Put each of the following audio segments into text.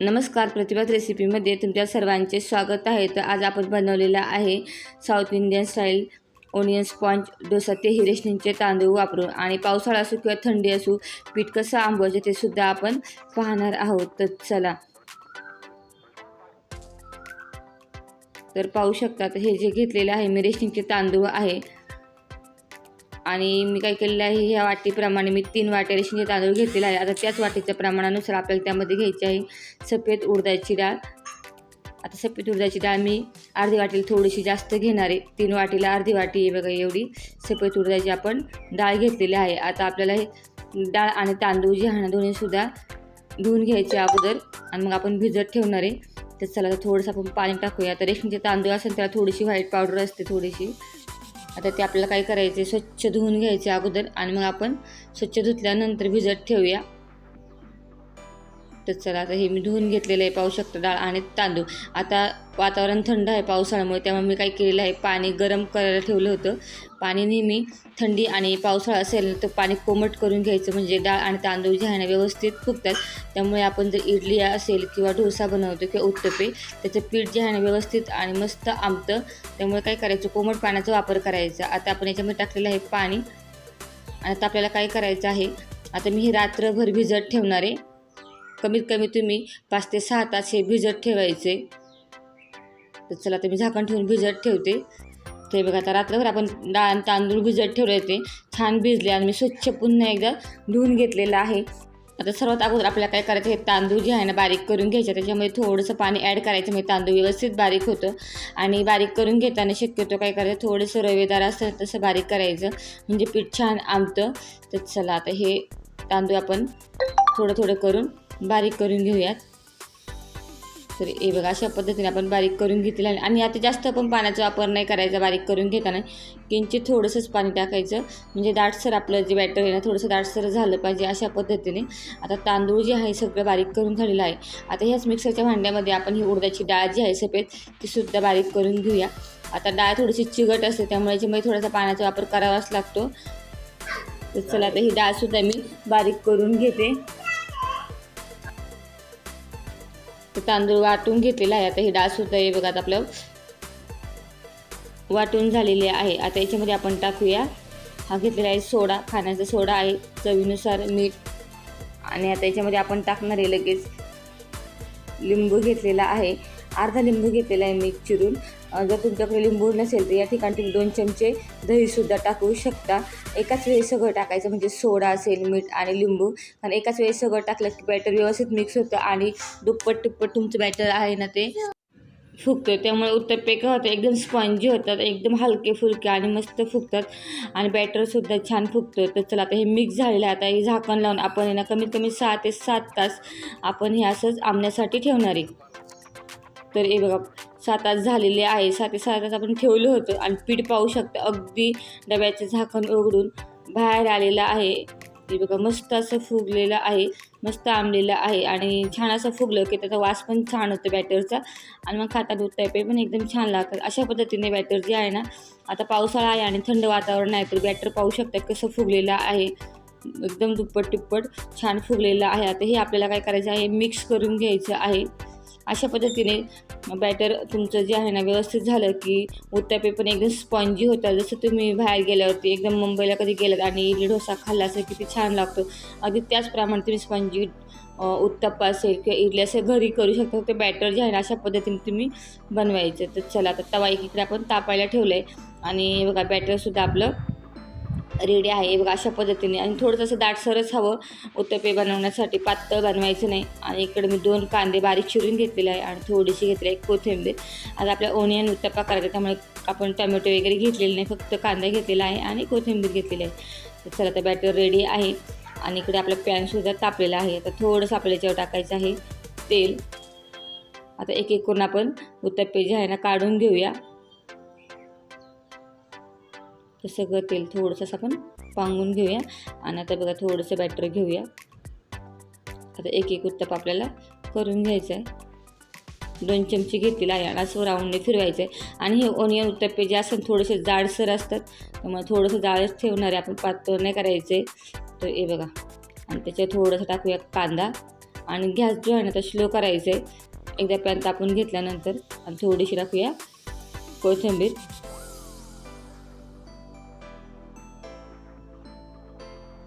नमस्कार, प्रतिभात रेसिपीमध्ये तुमच्या सर्वांचे स्वागत आहे. तर आज आपण बनवलेला आहे south Indian style onion sponge dosa, तेही रेशनिंगचे तांदूळ वापरून. आणि पावसाळा असो किंवा थंडी असो, पीठ कसं आंबवायचे ते सुद्धा आपण पाहणार आहोत. तर चला, तर पाहू शकता हे जे घेतलेले आहे मी रेशनिंगचे तांदूळ आहे. आणि मी काय केलेलं आहे, ह्या वाटीप्रमाणे मी 3 वाट्या रेशनिंगचे तांदूळ घेतलेले आहे. आता त्याच वाटीच्या प्रमाणानुसार आपल्याला त्यामध्ये घ्यायची आहे सफेद उडदाची डाळ. आता सफेद उडदाची डाळ मी अर्धी वाटीला थोडीशी जास्त घेणार आहे. 3 वाटीला अर्धी वाटी आहे बघा, एवढी सफेद उडदाची आपण डाळ घेतलेली आहे. आता आपल्याला हे डाळ आणि तांदूळ जे आहे ना, दोन्हीसुद्धा धुवून घ्यायचे अगोदर आणि मग आपण भिजत ठेवणार आहे. तर चला, आता थोडंसं आपण पाणी टाकूया. आता रेशनिंगचे तांदूळ असेल त्याला थोडीशी व्हाईट पावडर असते थोडीशी. आता ते आपल्याला काय करायचे, स्वच्छ धुवून घ्यायचे अगोदर आणि मग आपण स्वच्छ धुतल्यानंतर भिजत ठेवूया. तर चला, आता हे मी धुवून घेतलेलं आहे, पाहू शकता डाळ आणि तांदूळ. आता वातावरण थंड आहे पावसाळ्यामुळे, त्यामुळे मी काय केलेलं आहे, पाणी गरम करायला ठेवलं होतं. पाणी नेहमी थंडी आणि पावसाळा असेल तर पाणी कोमट करून घ्यायचं, म्हणजे डाळ आणि तांदूळ जे आहे ना व्यवस्थित फुगतात. त्यामुळे आपण जर इडली असेल किंवा डोसा बनवतो किंवा उत्तप्पे, त्याचं पीठ जे आहे ना व्यवस्थित आणि मस्त आंबतं. त्यामुळे काय करायचं, कोमट पाण्याचा वापर करायचा. आता आपण याच्यामध्ये टाकलेलं आहे पाणी. आणि आता आपल्याला काय करायचं आहे, आता मी हे रात्रभर भिजत ठेवणार आहे. कमीत कमी तुम्ही 5 ते 6 तास हे भिजत ठेवायचे. तर चला, आता मी झाकण ठेवून भिजत ठेवते. ते बघा, आता रात्रभर आपण डाळ आणि तांदूळ भिजत ठेवले, ते छान भिजले आणि मी स्वच्छ पुन्हा एकदा धुवून घेतलेलं आहे. आता सर्वात अगोदर आपल्याला काय करायचं, हे तांदूळ जे आहे ना बारीक करून घ्यायचे. त्याच्यामध्ये थोडंसं पाणी ॲड करायचं, म्हणजे तांदूळ व्यवस्थित बारीक होतं. आणि बारीक करून घेताना शक्यतो काय करायचं, थोडंसं रवेदार असतं तसं बारीक करायचं, म्हणजे पीठ छान आंबतं. तर चला, आता हे तांदूळ आपण थोडं थोडं करून बारीक करून घेऊयात. तर हे बघा, अशा पद्धतीने आपण बारीक करून घेतलेलं आहे. आणि आता जास्त आपण पाण्याचा वापर नाही करायचा बारीक करून घेताना, किंचित थोडंसंच पाणी टाकायचं, म्हणजे दाटसर आपलं जे बॅटर आहे ना थोडंसं दाटसर झालं पाहिजे अशा पद्धतीने. आता तांदूळ जे आहे सगळं बारीक करून झालेलं आहे. आता ह्याच मिक्सरच्या भांड्यामध्ये आपण ही उडदाची डाळ जी आहे सफेद, तीसुद्धा बारीक करून घेऊया. आता डाळ थोडीशी चिकट असते, त्यामुळे याच्यामध्ये थोडासा पाण्याचा वापर करावाच लागतो. तर चला, आता ही डाळसुद्धा मी बारीक करून घेते. तर तांदूळ वाटून घेतलेला आहे. आता ही डाळसुद्धा हे बघा, आता आपलं वाटून झालेली आहे. आता याच्यामध्ये आपण टाकूया, हा घेतलेला आहे सोडा, खाण्याचा सोडा आहे, चवीनुसार मीठ. आणि आता याच्यामध्ये आपण टाकणार आहे लगेच लिंबू घेतलेला आहे, अर्धा लिंबू घेतलेला आहे मी चिरून. जर तुमच्याकडे लिंबू नसेल तर या ठिकाणी तुम्ही 2 चमचे दहीसुद्धा टाकू शकता. एकाच वेळी सगळं टाकायचं, म्हणजे सोडा असेल, मीठ आणि लिंबू. कारण एकाच वेळी सगळं टाकलं की बॅटर व्यवस्थित मिक्स होतं आणि दुप्पट तिप्पट तुमचं बॅटर आहे ना ते फुगतं. त्यामुळे उत्तप्पे काय होतं, एकदम स्पॉन्जी होतात, एकदम हलके फुलके आणि मस्त फुगतात आणि बॅटरसुद्धा छान फुगतं. तर चला, आता हे मिक्स झालेलं आहे. आता हे झाकण लावून आपण आहे ना कमीत कमी 6 ते 7 तास आपण हे असंच आंबण्यासाठी ठेवणार आहे. तर हे बघा, 7 तास झालेले आहे. 7 ते 6 तास आपण ठेवलं होतं आणि पीठ पाहू शकता अगदी डब्याचं झाकण उघडून बाहेर आलेलं आहे. हे बघा, मस्त असं फुगलेलं आहे, मस्त आंबलेलं आहे. आणि छान असं फुगलं की त्याचा वास पण छान होतो बॅटरचा, आणि मग खाताना उत्तप्पे पण एकदम छान लागतात. अशा पद्धतीने बॅटर जे आहे ना, आता पावसाळा आहे आणि थंड वातावरण आहे, तर बॅटर पाहू शकता कसं फुगलेलं आहे, एकदम दुप्पट टिप्पट छान फुगलेलं आहे. आता हे आपल्याला काय करायचं आहे, मिक्स करून घ्यायचं आहे. अशा पद्धतीने बॅटर तुमचं जे आहे ना व्यवस्थित झालं की उत्तप्पे पण एकदम स्पॉन्जी होतात. जसं तुम्ही बाहेर गेल्यावरती एकदम मुंबईला कधी गेलात आणि इडली डोसा खाल्ला असेल किती छान लागतो, अगदी त्याचप्रमाणे तुम्ही स्पॉन्जी उत्तप्पा असेल किंवा इडली असेल घरी करू शकता. ते बॅटर जे आहे ना अशा पद्धतीने तुम्ही बनवायचं. तर चला, आता तवा एकीकडे आपण तापायला ठेवलं आहे आणि बघा बॅटरसुद्धा आपलं रेडी आहे. हे बघा, अशा पद्धतीने. आणि थोडंसं असं दाटसरच हवं उत्तप्पे बनवण्यासाठी, पातळ बनवायचं नाही. आणि इकडे मी 2 कांदे बारीक चिरून घेतलेले आहे आणि थोडीशी घेतली आहे कोथिंबीर. आता आपल्या ओनियन उत्तप्पा करायचा, त्यामुळे आपण टोमॅटो वगैरे घेतलेले नाही, फक्त कांदा घेतलेला आहे आणि कोथिंबीर घेतलेली आहे. तर चला, आता बॅटर रेडी आहे. आणि इकडे आपला पॅनसुद्धा तापलेला आहे. तर थोडंसं आपल्या याच्यावर टाकायचं आहे तेल. आता एक एक करून आपण उत्तप्पे जे आहे ना काढून घेऊया. तर सगळं तेल थोडंसं असं आपण पांगून घेऊया. आणि आता बघा, थोडंसं बॅटर घेऊया. आता एक एक उत्तप्पा आपल्याला करून घ्यायचं आहे. 2 चमचे घेतलेला आहे आणि असं राऊंडने फिरवायचं आहे. आणि हे ओनियन उत्तप्पे जे असतात थोडेसे जाडसर असतात, त्यामुळे थोडंसं जाडच ठेवणार आहे आपण, पातळ नाही करायचे. तर हे बघा, आणि त्याच्यात थोडंसं टाकूया कांदा. आणि गॅस जो आहे ना तो स्लो करायचा आहे एकदा पॅन तापून घेतल्यानंतर. आणि थोडीशी टाकूया कोथिंबीर.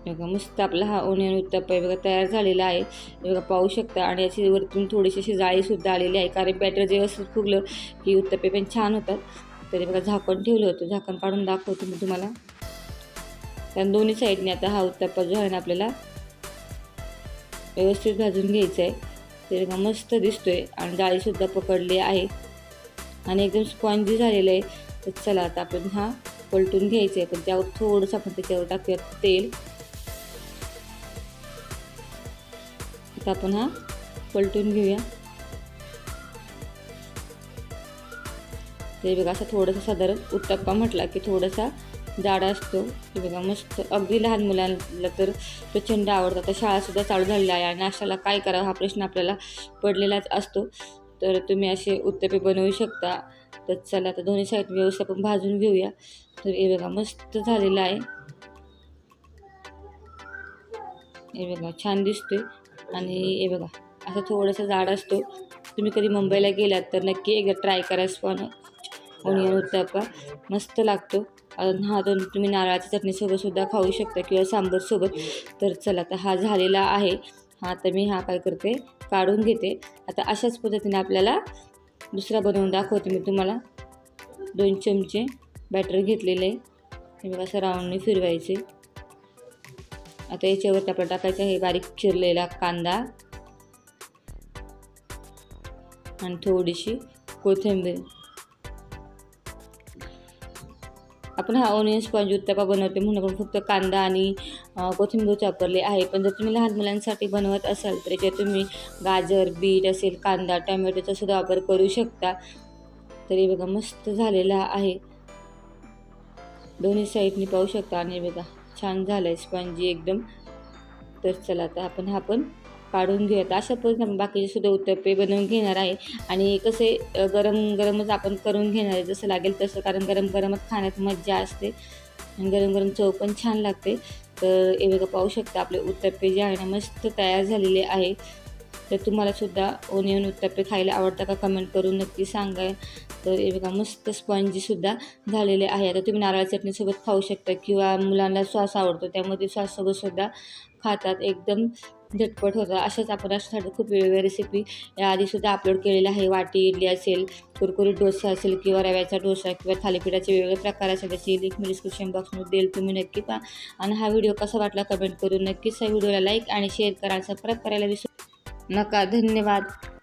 बघा मस्त आपला हा ओनियन उत्तप्पा बघा तयार झालेला आहे. बघा पाहू शकता. आणि याची वरतून थोडीशी अशी जाळीसुद्धा आलेली आहे, कारण बॅटर जे असं फुगलं की उत्तप्पे पण छान होतात. तरी बघा झाकण ठेवलं होतं, झाकण काढून दाखवतो मी तुम्हाला. कारण दोन्ही साईडने आता हा उत्तप्पा जो आहे ना आपल्याला व्यवस्थित भाजून घ्यायचा आहे. ते बघा मस्त दिसतोय आणि जाळीसुद्धा पकडली आहे आणि एकदम स्पॉन्जी झालेलं आहे. तर चला आता आपण हा पलटून घ्यायचं आहे, पण त्यावर थोडंसं आपण त्याच्यावर टाकूया तेल. आता आपण हा पलटून घेऊया. ते बघा असं थोडंसं साधारण उत्तप्पा म्हटला की थोडासा जाडा असतो. हे बघा मस्त अगदी लहान मुलांना तर प्रचंड आवडतं. आता शाळासुद्धा चालू झालेली आहे आणि नाश्त्याला काय करावं हा प्रश्न आपल्याला पडलेलाच असतो. तर तुम्ही असे उत्तप्पे बनवू शकता. तर चला आता दोन्ही साईड व्यवस्थित आपण भाजून घेऊया. तर हे बघा मस्त झालेलं आहे. हे बघा छान दिसतोय. आणि हे बघा असं थोडंसं जाड असतो. तुम्ही कधी मुंबईला गेलात तर नक्की एकदा ट्राय करा ओनियन उत्तप्पा, मस्त लागतो. हा तर तुम्ही नारळाच्या चटणीसोबत सुद्धा खाऊ शकता किंवा सांबारसोबत. तर चला आता हा झालेला आहे. हा तर मी हा काय करते काढून घेते. आता अशाच पद्धतीने आपल्याला दुसरा बनवून दाखवते मी तुम्हाला. 2 चमचे बॅटर घेतलेले हे बघा असं राऊंडने फिरवायचे. आता याच्यावरती आपल्याला टाकायचं आहे बारीक चिरलेला कांदा आणि थोडीशी कोथिंबीर. आपण हा ओनियन स्पॉन्ज उत्तप्पा बनवते म्हणून आपण फक्त कांदा आणि कोथिंबीर वापरले आहे. पण जर तुम्ही लहान मुलांसाठी बनवत असाल तर याच्यात तुम्ही गाजर, बीट असेल, कांदा, टोमॅटोचा सुद्धा वापर करू शकता. तरी बघा मस्त झालेला आहे. दोन्ही साईडनी पाहू शकता. आणि बघा छान झालं आहे स्पॉन्जी एकदम. तर चला आता आपण हा पण काढून घेऊयात. अशा पद्धतीने आपण बाकीचे सुद्धा उत्तप्पे बनवून घेणार आहे. आणि कसे गरम गरमच आपण करून घेणार आहे, जसं लागेल तसं, कारण गरम गरमच खाण्यात मज्जा असते आणि गरम गरम चव पण छान लागते. तर हे बघा पाहू शकता आपले उत्तप्पे जे आहे ना मस्त तयार झालेले आहे. तर तुम्हालासुद्धा ओनियन उत्तप्पे खायला आवडतं का कमेंट करून नक्की सांगा. तर हे बघा मस्त स्पॉन्जीसुद्धा झालेले आहे. आता तुम्ही नारळाच्या चटणीसोबत खाऊ शकता किंवा मुलांना सॉस आवडतो त्यामध्ये सॉससोबतसुद्धा खातात. एकदम झटपट होतं. अशाच आपण अशासाठी खूप वेगवेगळ्या रेसिपी याआधीसुद्धा अपलोड केलेल्या आहे. वाटी इडली असेल, कुरकुरीत डोसा असेल किंवा रव्याचा डोसा किंवा थालीपीठाचे वेगवेगळे प्रकार असेल, त्याची लिंक मी डिस्क्रिप्शन बॉक्समध्ये देईल, तुम्ही नक्की पहा. आणि हा व्हिडिओ कसा वाटला कमेंट करून नक्कीच. हा व्हिडिओला लाईक आणि शेअर करा, सबस्क्राईब करायला विसरू नका. धन्यवाद.